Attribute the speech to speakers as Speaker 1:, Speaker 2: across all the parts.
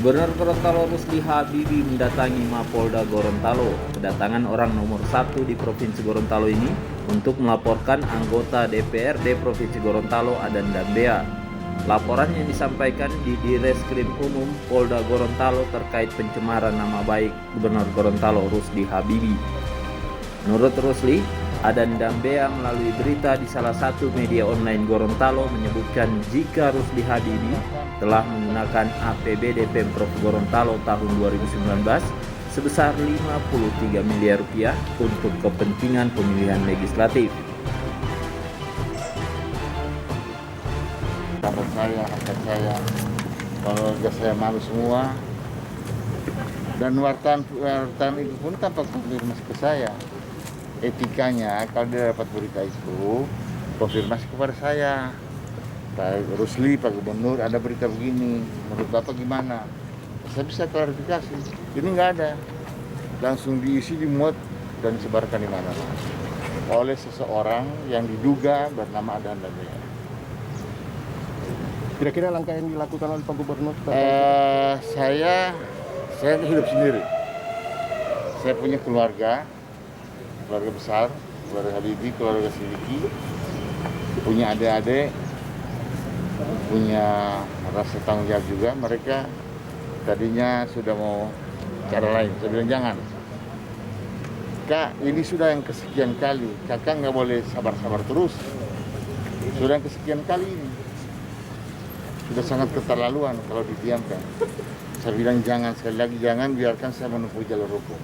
Speaker 1: Gubernur Gorontalo Rusdi Habibie mendatangi Mapolda Gorontalo. Kedatangan orang nomor 1 di Provinsi Gorontalo ini untuk melaporkan anggota DPRD Provinsi Gorontalo Adan Dambea. Laporan yang disampaikan di Direskrim Umum Polda Gorontalo terkait pencemaran nama baik Gubernur Gorontalo Rusdi Habibie. Menurut Rusli, Adan Dambea melalui berita di salah satu media online Gorontalo menyebutkan jika Rusdi Habibie telah menggunakan APBD Pemprov Gorontalo tahun 2019 sebesar 53 miliar rupiah untuk kepentingan pemilihan legislatif.
Speaker 2: Sahabat saya, harkat saya, keluarga saya malu semua, dan wartawan itu pun tampak konfirmasi ke saya. Etikanya kalau dia dapat berita itu konfirmasi kepada saya, Pak Rusli, Pak Gubernur, ada berita begini, menurut Bapak gimana? Saya bisa klarifikasi. Ini nggak ada, langsung diisi, dimuat dan disebarkan di mana-mana oleh seseorang yang diduga bernama Adan Dambea.
Speaker 3: Kira-kira langkah yang dilakukan oleh Pak Gubernur?
Speaker 2: Saya hidup sendiri. Saya punya keluarga besar, keluarga Habibie, keluarga Sidiki, punya adik-adik, punya rasa tanggung jawab juga. Mereka tadinya sudah mau cara lain, saya bilang jangan. Kak, ini sudah yang kesekian kali, kakak nggak boleh sabar-sabar terus. Sudah yang kesekian kali ini, sudah sangat keterlaluan kalau didiamkan. Saya bilang jangan, sekali lagi jangan, biarkan saya menempuh jalur hukum.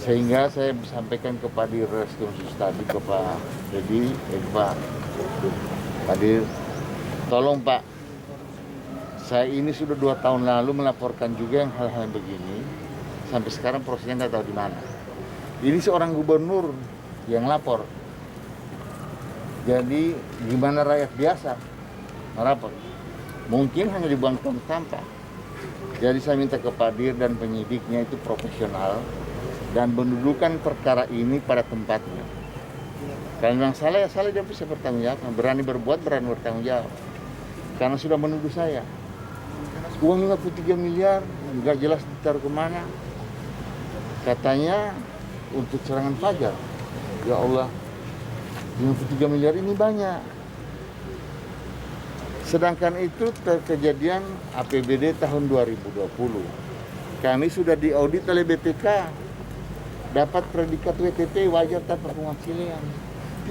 Speaker 2: Sehingga saya sampaikan kepada Direskrim tadi ke Pak Dedi, Pak Dir, tolong Pak, saya ini sudah 2 tahun lalu melaporkan juga yang hal-hal begini, sampai sekarang prosesnya nggak tahu di mana. Ini seorang gubernur yang lapor, jadi gimana rakyat biasa melapor? Mungkin hanya dibuang tong sampah. Jadi saya minta ke Pak Dir dan penyidiknya itu profesional dan mendudukan perkara ini pada tempatnya. Kalau memang salah ya salah, dia bisa bertanggung jawab. Berani berbuat, berani bertanggung jawab. Karena sudah menuduh saya. Uang 53 miliar, nggak jelas ditaruh kemana. Katanya untuk serangan fajar. Ya Allah, 53 miliar ini banyak. Sedangkan itu kejadian APBD tahun 2020. Kami sudah diaudit oleh BPK. Dapat predikat WTP wajar tanpa penghasilan.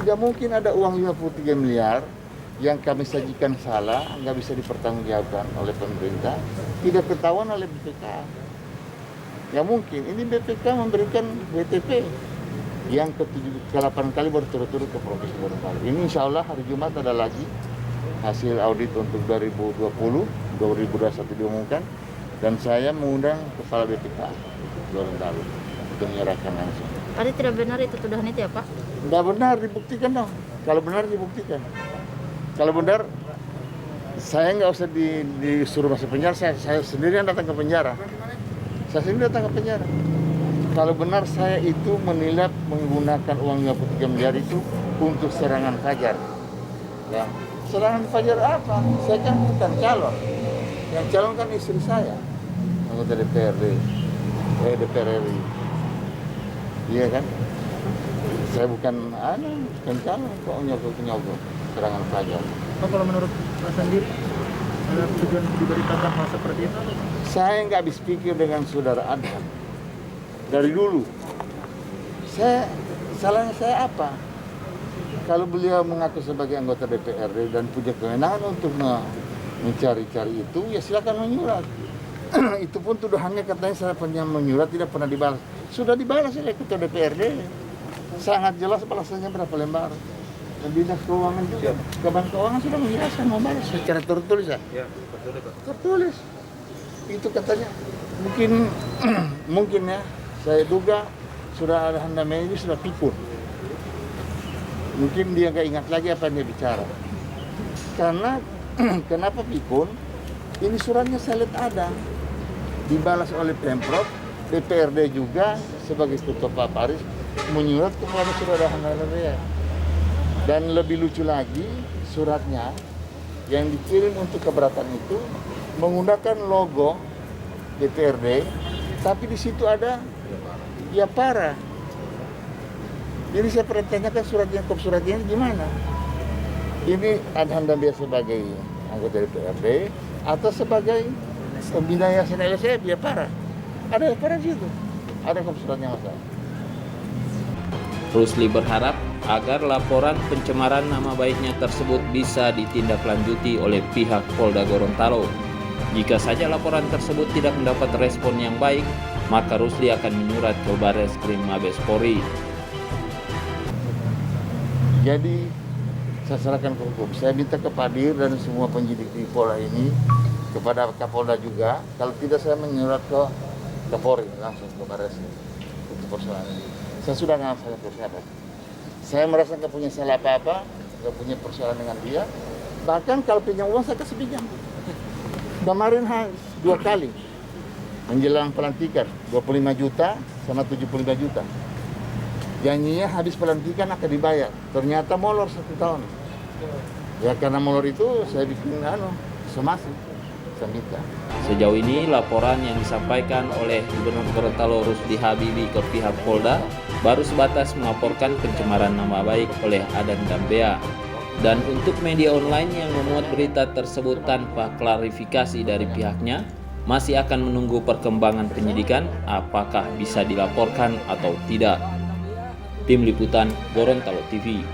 Speaker 2: Tidak mungkin ada uang 53 miliar yang kami sajikan salah, nggak bisa dipertanggungjawabkan oleh pemerintah, tidak ketahuan oleh BPK. Ya mungkin, ini BPK memberikan WTP yang ke-8 kali berturut-turut ke Provinsi Gorontalo. Ini insya Allah hari Jumat ada lagi hasil audit untuk 2020, 2021 diumumkan, dan saya mengundang Kepala BPK Gorontalo untuk menyerahkan langsung.
Speaker 4: Tadi tidak benar itu tuduhan itu ya Pak?
Speaker 2: Nggak benar, dibuktikan dong. Kalau benar dibuktikan. Kalau benar, saya nggak usah disuruh masuk penjara, saya sendiri yang datang ke penjara. Saya sendiri datang ke penjara. Kalau benar saya itu menilap menggunakan uang 53 miliar itu untuk serangan fajar. Ya. Serangan fajar apa? Saya kan bukan calon. Yang calon kan istri saya, anggota DPRD, DPR RI. Iya kan? Saya bukan calon, kok nyogok serangan fajar.
Speaker 3: Pak, kalau menurut Pak sendiri, ada tujuan diberitakan hal seperti itu?
Speaker 2: Saya nggak habis pikir dengan saudara Adam. Dari dulu. Salahnya saya apa? Kalau beliau mengaku sebagai anggota DPRD dan punya kewenangan untuk mencari-cari itu, ya silakan menyurat. Itu pun tuduhannya katanya saya pernah menyurat, tidak pernah dibalas. Sudah dibalas oleh Ketua DPRD. Sangat jelas balasannya berapa lembar. Dan Dinas Keuangan juga. Kementerian Keuangan sudah menjelaskan mau balas secara tertulis ya? Ya, tertulis. Itu katanya. Mungkin ya, saya duga sudah ada Handamea ini sudah pikun. Mungkin dia nggak ingat lagi apa yang dia bicara. Karena kenapa pikun? Ini suratnya saya lihat ada. Dibalas oleh Pemprov, DPRD juga sebagai Ketua Pak Paris menyurat kepada saudara Handamea. Dan lebih lucu lagi, suratnya yang dikirim untuk keberatan itu menggunakan logo DPRD, tapi di situ ada Via Para. Jadi saya pernah tanyakan suratnya gimana? Ini Adhan Dambia sebagai anggota DPRD atau sebagai pembina Yayasan LSF Via Para? Ada Via Para di situ, ada suratnya masalah.
Speaker 1: Rusli berharap agar laporan pencemaran nama baiknya tersebut bisa ditindaklanjuti oleh pihak Polda Gorontalo. Jika saja laporan tersebut tidak mendapat respon yang baik, maka Rusli akan menyurat ke Barreskrim Mabes Polri.
Speaker 2: Jadi saya serahkan ke hukum. Saya minta ke Padir dan semua penyidik di Polda ini, kepada Kapolda juga, kalau tidak saya menyurat ke Kapolri langsung ke Barreskrim untuk persoalan ini. Saya sudah nggak salah persoalan. Saya merasa nggak punya salah apa-apa, nggak punya persoalan dengan dia. Bahkan kalau pinjam uang saya kasih pinjam. Kemarin 2 kali menjelang pelantikan 25 juta sama 75 juta. Janjinya habis pelantikan akan dibayar. Ternyata molor 1 tahun. Ya karena molor itu saya bikin somasi. Saya minta.
Speaker 1: Sejauh ini laporan yang disampaikan oleh Gubernur Gorontalo Rusdi Habibie ke pihak Polda baru sebatas melaporkan pencemaran nama baik oleh Adhan Dambia. Dan untuk media online yang memuat berita tersebut tanpa klarifikasi dari pihaknya, masih akan menunggu perkembangan penyidikan apakah bisa dilaporkan atau tidak. Tim Liputan Gorontalo TV.